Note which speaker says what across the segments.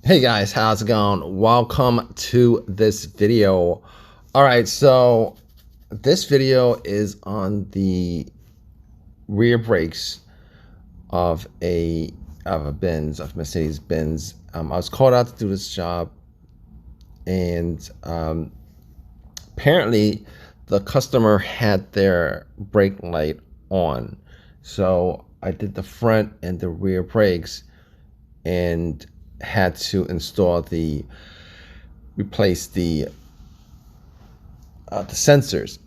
Speaker 1: Hey guys, how's it going? Welcome to this video. All right, so this video is on the rear brakes of a Benz, of Mercedes-Benz. I was called out to do this job, and apparently the customer had their brake light on. So I did the front and the rear brakes and had to replace the sensors.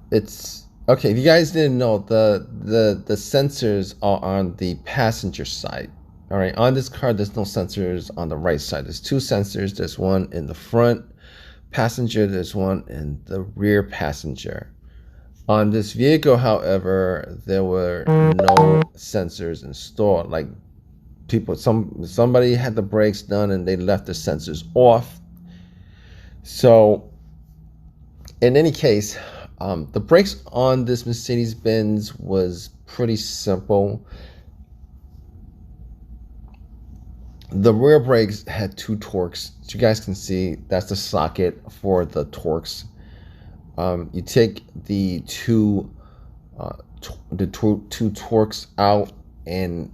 Speaker 1: It's okay. If you guys didn't know, the sensors are on the passenger side. All right, on this car, there's no sensors on the right side. There's two sensors. There's one in the front passenger. There's one in the rear passenger. On this vehicle, however, there were no sensors installed. Like somebody had the brakes done and they left the sensors off. So in any case, the brakes on this Mercedes-Benz was pretty simple. The rear brakes had two Torx. As you guys can see, that's the socket for the Torx. You take the two Torx out, and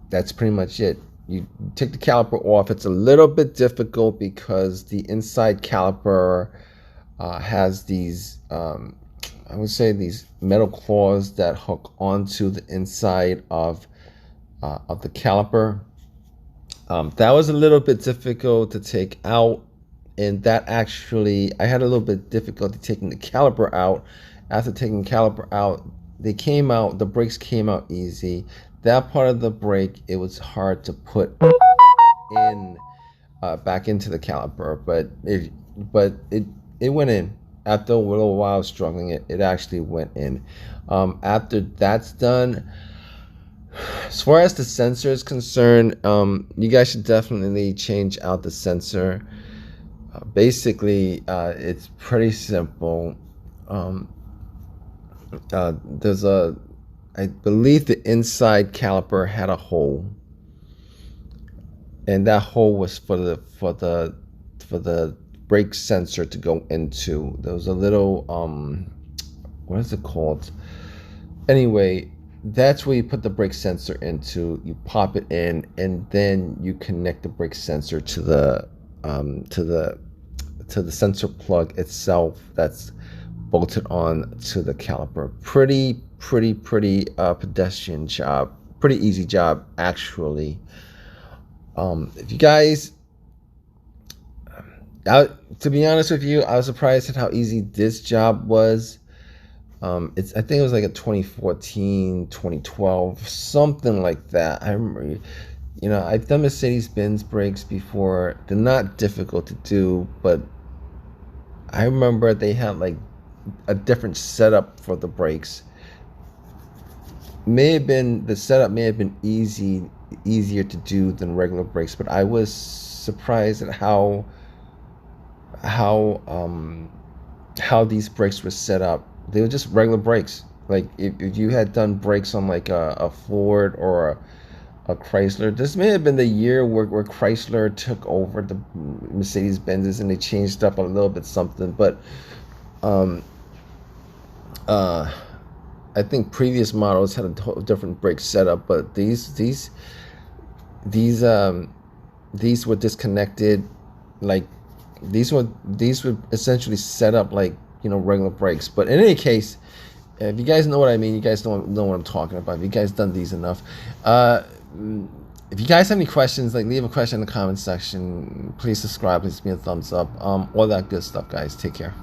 Speaker 1: that's pretty much it. You take the caliper off. It's a little bit difficult because the inside caliper has these, I would say, these metal claws that hook onto the inside of the caliper. That was a little bit difficult to take out, and that actually, I had a little bit difficulty taking the caliper out. After taking the caliper out, the brakes came out easy. That part of the brake, it was hard to put in back into the caliper, but it went in. After a little while of struggling, it actually went in. After that's done, as far as the sensor is concerned, you guys should definitely change out the sensor. Basically, it's pretty simple. I believe the inside caliper had a hole, and that hole was for the brake sensor to go into. There was a little what is it called? Anyway, that's where you put the brake sensor into. You pop it in, and then you connect the brake sensor to the sensor plug itself that's bolted on to the caliper. Pretty pedestrian job. Pretty easy job, actually. If you guys, to be honest with you, I was surprised at how easy this job was. I think it was like a 2014, 2012, something like that. I remember, I've done Mercedes-Benz brakes before. They're not difficult to do, but I remember they had like a different setup for the brakes. The setup may have been easier to do than regular brakes, but I was surprised at how these brakes were set up. They were just regular brakes. Like if you had done brakes on like a Ford or a Chrysler, this may have been the year where Chrysler took over the Mercedes-Benzes and they changed up a little bit something, but I think previous models had a different brake setup, but these were disconnected. Like these were essentially set up like regular brakes. But in any case, if you guys know what I mean, you guys know what I'm talking about. If you guys done these enough, if you guys have any questions, like leave a question in the comment section. Please subscribe. Please give me a thumbs up. All that good stuff, guys. Take care.